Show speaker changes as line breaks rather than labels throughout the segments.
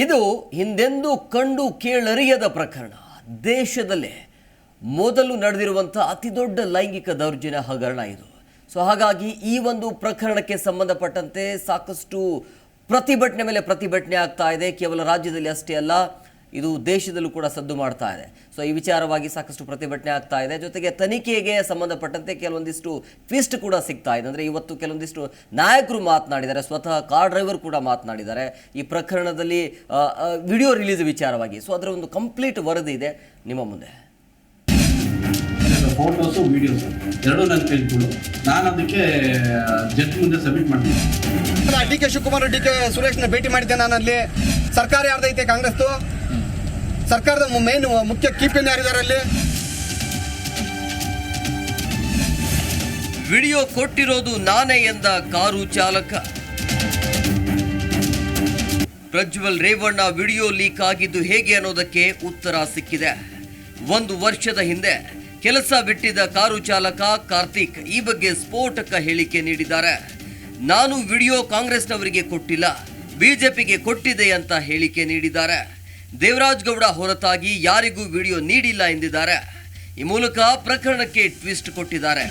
ಇದು ಹಿಂದೆಂದೂ ಕಂಡು ಕೇಳರಿಯದ ಪ್ರಕರಣ. ದೇಶದಲ್ಲೇ ಮೊದಲು ನಡೆದಿರುವಂಥ ಅತಿ ದೊಡ್ಡ ಲೈಂಗಿಕ ದೌರ್ಜನ್ಯ ಹಗರಣ ಇದು. ಸೊ ಹಾಗಾಗಿ ಈ ಒಂದು ಪ್ರಕರಣಕ್ಕೆ ಸಂಬಂಧಪಟ್ಟಂತೆ ಸಾಕಷ್ಟು ಪ್ರತಿಭಟನೆ ಮೇಲೆ ಪ್ರತಿಭಟನೆ ಆಗ್ತಾ ಇದೆ. ಕೇವಲ ರಾಜ್ಯದಲ್ಲಿ ಅಷ್ಟೇ ಅಲ್ಲ, ಇದು ದೇಶದಲ್ಲೂ ಕೂಡ ಸದ್ದು ಮಾಡ್ತಾ ಇದೆ. ಸೊ ಈ ವಿಚಾರವಾಗಿ ಸಾಕಷ್ಟು ಪ್ರತಿಭಟನೆ ಆಗ್ತಾ ಇದೆ. ಜೊತೆಗೆ ತನಿಖೆಗೆ ಸಂಬಂಧಪಟ್ಟಂತೆ ಕೆಲವೊಂದಿಷ್ಟು ಟ್ವಿಸ್ಟ್ ಕೂಡ ಸಿಗ್ತಾ ಇದೆ. ಅಂದರೆ ಇವತ್ತು ಕೆಲವೊಂದಿಷ್ಟು ನಾಯಕರು ಮಾತನಾಡಿದ್ದಾರೆ, ಸ್ವತಃ ಕಾರ್ ಡ್ರೈವರ್ ಕೂಡ ಮಾತನಾಡಿದ್ದಾರೆ ಈ ಪ್ರಕರಣದಲ್ಲಿ ವಿಡಿಯೋ ರಿಲೀಸ್ ವಿಚಾರವಾಗಿ. ಸೊ ಅದರ ಒಂದು ಕಂಪ್ಲೀಟ್ ವರದಿ ಇದೆ ನಿಮ್ಮ ಮುಂದೆ.
ಫೋಟೋಸು ವಿಡಿಯೋಸು ಎರಡೂ ನನ್ನ ಕೈಗಳು, ನಾನು ಅದಕ್ಕೆ ಜಡ್ಜ್ ಮುಂದೆ ಸಬ್ಮಿಟ್ ಮಾಡ್ತೀನಿ.
D K Shivakumar, D K ಸುರೇಶ್ನ ಭೇಟಿ ಮಾಡಿದ್ದೆ ನಾನು. ಅಲ್ಲಿ ಸರ್ಕಾರ ಯಾರ್ದೈತೆ? ಕಾಂಗ್ರೆಸ್ದು. ಸರ್ಕಾರದ ಮೇನ್ ಮುಖ್ಯ ಕೀಪಿನ್ ಯಾರಿದ್ದಾರೆ ಅಲ್ಲಿ?
ವಿಡಿಯೋ ಕೊಟ್ಟಿರೋದು ನಾನೇ ಎಂದ ಕಾರು ಚಾಲಕ. ಪ್ರಜ್ವಲ್ ರೇವಣ್ಣ ವಿಡಿಯೋ ಲೀಕ್ ಆಗಿದ್ದು ಹೇಗೆ ಅನ್ನೋದಕ್ಕೆ ಉತ್ತರ ಸಿಕ್ಕಿದೆ. 1 ವರ್ಷದ ಹಿಂದೆ ಕೆಲಸ ಬಿಟ್ಟಿದ್ದ ಕಾರು ಚಾಲಕ ಕಾರ್ತಿಕ್ ಈ ಬಗ್ಗೆ ಸ್ಫೋಟಕ ಹೇಳಿಕೆ ನೀಡಿದ್ದಾರೆ. ನಾನು ವಿಡಿಯೋ ಕಾಂಗ್ರೆಸ್ನವರಿಗೆ ಕೊಟ್ಟಿಲ್ಲ, ಬಿಜೆಪಿಗೆ ಕೊಟ್ಟಿದೆ ಅಂತ ಹೇಳಿಕೆ ನೀಡಿದ್ದಾರೆ. ದೇವರಾಜ್ ಗೌಡ ಹೊರತಾಗಿ ಯಾರಿಗೂ ವಿಡಿಯೋ ನೀಡಿಲ್ಲ ಎಂದಿದ್ದಾರೆ. ಈ ಮೂಲಕ ಪ್ರಕರಣಕ್ಕೆ ಟ್ವಿಸ್ಟ್ ಕೊಟ್ಟಿದ್ದಾರೆ.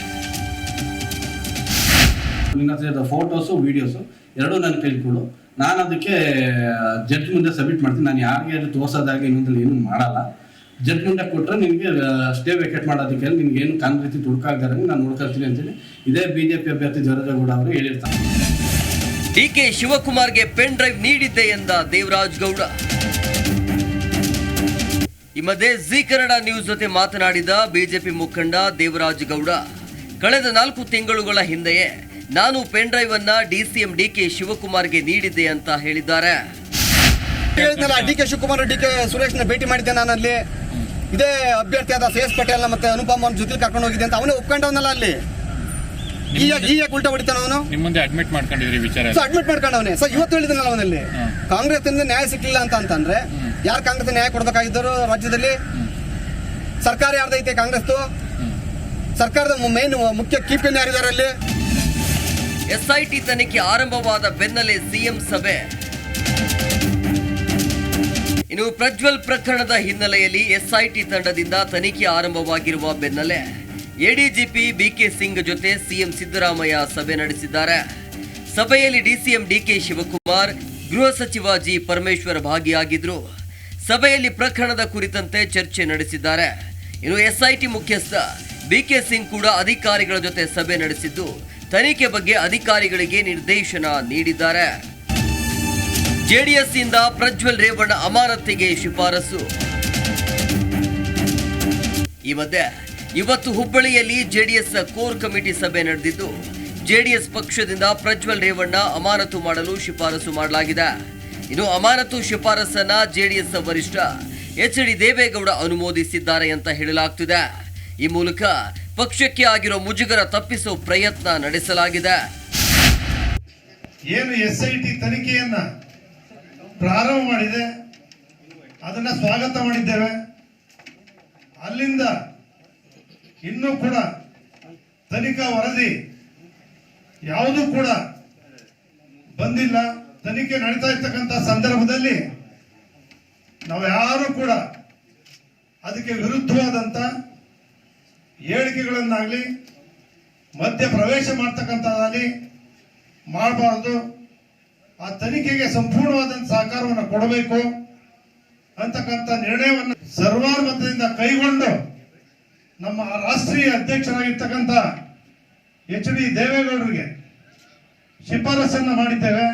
ಫೋಟೋಸು ವಿಡಿಯೋಸು ಎರಡೂ ನನ್ನ ಕೈಗಳು, ನಾನು ಅದಕ್ಕೆ ಜಡ್ಜ್ ಮುಂದೆ ಸಬ್ಮಿಟ್ ಮಾಡ್ತೀನಿ. ನಾನು ಯಾರಿಗೆ ತೋರ್ಸೋದಾಗಲಿ ಇನ್ನೊಂದಲ್ಲಿ ಏನೂ ಮಾಡಲ್ಲ. ಜಡ್ಜ್ ಮುಂದೆ ಕೊಟ್ಟರೆ ನಿಮಗೆ ಸ್ಟೇ ವೇಕೆಟ್ ಮಾಡೋದಕ್ಕೆ ನಿಮ್ಗೆ ಏನು ಕಾನ್ ರೀತಿ ತುಡುಕಾಗ್ದಾರೆ ನಾನು ನೋಡ್ಕೊಳ್ತೀನಿ ಅಂತೇಳಿ ಇದೇ ಬಿಜೆಪಿ ಅಭ್ಯರ್ಥಿ ದೇವರಾಜಗೌಡ ಅವರು ಹೇಳಿರ್ತಾರೆ.
ಡಿ ಕೆ ಶಿವಕುಮಾರ್ಗೆ ಪೆನ್ ಡ್ರೈವ್ ನೀಡಿದ್ದೆ ಎಂದ ದೇವರಾಜ್ ಗೌಡ. ಈ ಮಧ್ಯೆ ಜಿ ಕನ್ನಡ ನ್ಯೂಸ್ ಜೊತೆ ಮಾತನಾಡಿದ ಬಿಜೆಪಿ ಮುಖಂಡ ದೇವರಾಜ್ ಗೌಡ, ಕಳೆದ 4 ತಿಂಗಳುಗಳ ಹಿಂದೆಯೇ ನಾನು ಪೆನ್ ಡ್ರೈವ್ ಅನ್ನ ಡಿಸಿಎಂ ಡಿ ಕೆ ಶಿವಕುಮಾರ್ಗೆ ನೀಡಿದ್ದೆ ಅಂತ ಹೇಳಿದ್ದಾರೆ.
D K Shivakumar, D K ಸುರೇಶ್ನ ಭೇಟಿ ಮಾಡಿದ್ದೆ ನಾನು. ಅಲ್ಲಿ ಇದೇ ಅಭ್ಯರ್ಥಿಯಾದ ಸಿ ಎಸ್ ಪಟೇಲ್ ಮತ್ತೆ ಅನುಪಮ ಜೊತೆ ಕರ್ಕೊಂಡು ಹೋಗಿದ್ದೆ ಅಂತ ಅವನೇ ಒಪ್ಕೊಂಡವನಲ್ಲ. ಅಲ್ಲಿ ಈಗ ಉಲ್ಟಾ ಹೊಡಿತಾನ ಅವನು.
ನಿಮ್ಮ ಮುಂದೆ ಅಡ್ಮಿಟ್ ಮಾಡ್ಕೊಂಡಿದ್ರಿ ವಿಚಾರ.
ಅಡ್ಮಿಟ್ ಮಾಡ್ಕೊಂಡವನೇ. ಸೊ ಇವತ್ತು ಹೇಳಿದ್ನಲ್ಲ ಅವನಲ್ಲಿ ಕಾಂಗ್ರೆಸ್ ಇಂದ ನ್ಯಾಯ ಸಿಕ್ಕಿಲ್ಲ ಅಂತಂದ್ರೆ ಯಾರು ಕಾಂಗ್ರೆಸ್ ನ್ಯಾಯ ಕೊಡ್ಬೇಕಾಗಿದ್ದರು? ರಾಜ್ಯದಲ್ಲಿ ಸರ್ಕಾರ ಯಾರ್ದೈತೆ? ಕಾಂಗ್ರೆಸ್ದು. ಸರ್ಕಾರದ ಮೇನ್ ಮುಖ್ಯ ಕೀಪಿನ್ ಯಾರಿದ್ದಾರೆ ಅಲ್ಲಿ?
ಎಸ್ಐಟಿ ತನಿಖೆ ಆರಂಭವಾದ ಬೆನ್ನಲ್ಲೇ ಸಿಎಂ ಸಭೆ. ಇನ್ನು ಪ್ರಜ್ವಲ್ ಪ್ರಕರಣದ ಹಿನ್ನೆಲೆಯಲ್ಲಿ ಎಸ್ಐಟಿ ತಂಡದಿಂದ ತನಿಖೆ ಆರಂಭವಾಗಿರುವ ಬೆನ್ನಲ್ಲೇ ಎಡಿಜಿಪಿ ಬಿಕೆ ಸಿಂಗ್ ಜೊತೆ ಸಿಎಂ ಸಿದ್ದರಾಮಯ್ಯ ಸಭೆ ನಡೆಸಿದ್ದಾರೆ. ಸಭೆಯಲ್ಲಿ ಡಿಸಿಎಂ ಡಿಕೆ ಶಿವಕುಮಾರ್, ಗೃಹ ಸಚಿವ ಜಿ ಪರಮೇಶ್ವರ್ ಭಾಗಿಯಾಗಿದ್ರು. ಸಭೆಯಲ್ಲಿ ಪ್ರಕರಣದ ಕುರಿತಂತೆ ಚರ್ಚೆ ನಡೆಸಿದ್ದಾರೆ. ಇನ್ನು ಎಸ್ಐಟಿ ಮುಖ್ಯಸ್ಥ ಬಿಕೆ ಸಿಂಗ್ ಕೂಡ ಅಧಿಕಾರಿಗಳ ಜೊತೆ ಸಭೆ ನಡೆಸಿದ್ದು ತನಿಖೆ ಬಗ್ಗೆ ಅಧಿಕಾರಿಗಳಿಗೆ ನಿರ್ದೇಶನ ನೀಡಿದ್ದಾರೆ. ಜೆಡಿಎಸ್ ಇಂದ ಪ್ರಜ್ವಲ್ ರೇವಣ್ಣ ಅಮಾನತಿಗೆ ಶಿಫಾರಸು. ಈ ಮಧ್ಯೆ ಇವತ್ತು ಹುಬ್ಬಳ್ಳಿಯಲ್ಲಿ ಜೆಡಿಎಸ್ ಕೋರ್ ಕಮಿಟಿ ಸಭೆ ನಡೆದಿದ್ದು ಜೆಡಿಎಸ್ ಪಕ್ಷದಿಂದ ಪ್ರಜ್ವಲ್ ರೇವಣ್ಣ ಅಮಾನತು ಮಾಡಲು ಶಿಫಾರಸು ಮಾಡಲಾಗಿದೆ. ಇನ್ನು ಅಮಾನತು ಶಿಫಾರಸನ್ನ ಜೆಡಿಎಸ್ ವರಿಷ್ಠ ಎಚ್.ಡಿ. ದೇವೇಗೌಡ ಅನುಮೋದಿಸಿದ್ದಾರೆ ಅಂತ ಹೇಳಲಾಗ್ತಿದೆ. ಈ ಮೂಲಕ ಪಕ್ಷಕ್ಕೆ ಆಗಿರೋ ಮುಜುಗರ ತಪ್ಪಿಸೋ ಪ್ರಯತ್ನ ನಡೆಸಲಾಗಿದೆ.
ಏನು ಎಸ್ಐಟಿ ತನಿಖೆಯನ್ನ ಪ್ರಾರಂಭ ಮಾಡಿದೆ, ಅದನ್ನ ಸ್ವಾಗತ ಮಾಡಿದ್ದೇವೆ. ಅಲ್ಲಿಂದ ಇನ್ನೂ ಕೂಡ ತನಿಖಾ ವರದಿ ಯಾವುದೂ ಕೂಡ ಬಂದಿಲ್ಲ. ತನಿಖೆ ನಡೀತಾ ಇರ್ತಕ್ಕಂಥ ಸಂದರ್ಭದಲ್ಲಿ ನಾವು ಯಾರು ಕೂಡ ಅದಕ್ಕೆ ವಿರುದ್ಧವಾದಂತ ಹೇಳಿಕೆಗಳನ್ನಾಗಲಿ ಮಧ್ಯ ಪ್ರವೇಶ ಮಾಡ್ತಕ್ಕಂಥದ್ದಾಗಲಿ ಮಾಡಬಾರ್ದು. ಆ ತನಿಖೆಗೆ ಸಂಪೂರ್ಣವಾದಂತ ಸಹಕಾರವನ್ನು ಕೊಡಬೇಕು ಅಂತಕ್ಕಂಥ ನಿರ್ಣಯವನ್ನು ಸರ್ವಾನುಮತದಿಂದ ಕೈಗೊಂಡು ನಮ್ಮ ರಾಷ್ಟ್ರೀಯ ಅಧ್ಯಕ್ಷರಾಗಿರ್ತಕ್ಕಂಥ ಎಚ್.ಡಿ. ದೇವೇಗೌಡರಿಗೆ ಶಿಫಾರಸನ್ನ ಮಾಡಿದ್ದೇವೆ.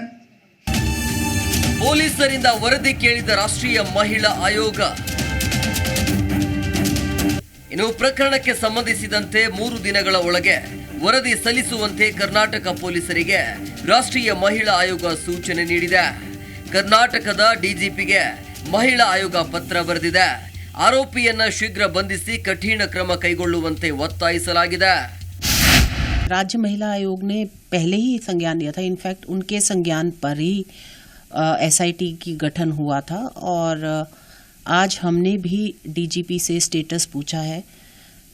ಪೊಲೀಸರಿಂದ ವರದಿ ಕೇಳಿದ ರಾಷ್ಟ್ರೀಯ ಮಹಿಳಾ ಆಯೋಗ. ಇನ್ನು ಪ್ರಕರಣಕ್ಕೆ ಸಂಬಂಧಿಸಿದಂತೆ 3 ದಿನಗಳ ಒಳಗೆ ವರದಿ ಸಲ್ಲಿಸುವಂತೆ ಕರ್ನಾಟಕ ಪೊಲೀಸರಿಗೆ ರಾಷ್ಟ್ರೀಯ ಮಹಿಳಾ ಆಯೋಗ ಸೂಚನೆ ನೀಡಿದೆ. ಕರ್ನಾಟಕದ ಡಿಜಿಪಿಗೆ ಮಹಿಳಾ ಆಯೋಗ ಪತ್ರ ಬರೆದಿದೆ. ಆರೋಪಿಯನ್ನ ಶೀಘ್ರ ಬಂಧಿಸಿ ಕಠಿಣ ಕ್ರಮ ಕೈಗೊಳ್ಳುವಂತೆ ಒತ್ತಾಯಿಸಲಾಗಿದೆ.
राज्य महिला आयोग ने पहले ही संज्ञान लिया था. इनफैक्ट उनके संज्ञान पर ही एसआईटी की गठन हुआ था और आज हमने भी डीजीपी से स्टेटस पूछा है.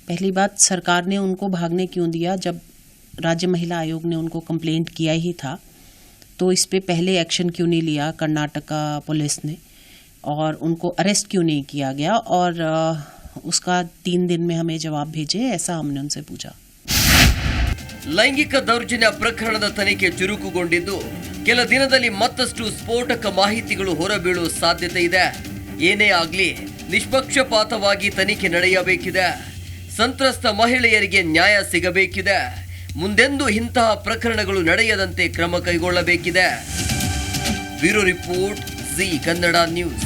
पहली बात, सरकार ने उनको भागने क्यों दिया जब राज्य महिला आयोग ने उनको कंप्लेंट किया ही था. तो इस पे पहले एक्शन क्यों नहीं लिया कर्नाटका पुलिस ने और उनको अरेस्ट क्यों नहीं किया गया, और उसका 3 दिन में हमें जवाब भेजे, ऐसा हमने उनसे पूछा।
ಲೈಂಗಿಕ ದೌರ್ಜನ್ಯ ಪ್ರಕರಣದ ತನಿಖೆ ಚುರುಕುಗೊಂಡಿದ್ದು ಕೆಲ ದಿನದಲ್ಲಿ ಮತ್ತಷ್ಟು ಸ್ಫೋಟಕ ಮಾಹಿತಿಗಳು ಹೊರಬೀಳುವ ಸಾಧ್ಯತೆ ಇದೆ. ಏನೇ ಆಗಲಿ ನಿಷ್ಪಕ್ಷಪಾತವಾಗಿ ತನಿಖೆ ನಡೆಯಬೇಕಿದೆ. ಸಂತ್ರಸ್ತ ಮಹಿಳೆಯರಿಗೆ ನ್ಯಾಯ ಸಿಗಬೇಕಿದೆ. ಮುಂದೆಂದೂ ಇಂತಹ ಪ್ರಕರಣಗಳು ನಡೆಯದಂತೆ ಕ್ರಮ ಕೈಗೊಳ್ಳಬೇಕಿದೆ. Bureau report, Zee Kannada news.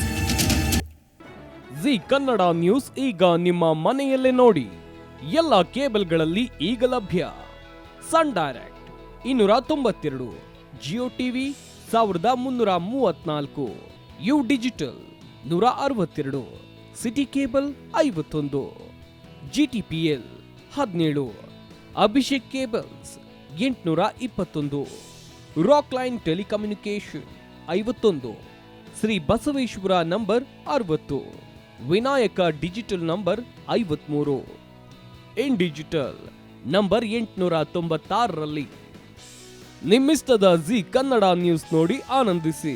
Zee Kannada news ಈಗ ನಿಮ್ಮ ಮನೆಯಲ್ಲೇ ನೋಡಿ. ಎಲ್ಲ ಕೇಬಲ್ಗಳಲ್ಲಿ ಈಗ ಲಭ್ಯ. Sun Direct 292, Jio TV 1334, U digital 162, City cable 51, GTPL 17, Abhishek cables 821, Rock Line telecommunication 51, Shri Basaveshwara number 60, Vinayaka digital number 53, In digital number 896ರಲ್ಲಿ. ನಿಮ್ಮಿಷ್ಟದ ಜಿ ಕನ್ನಡ ನ್ಯೂಸ್ ನೋಡಿ ಆನಂದಿಸಿ.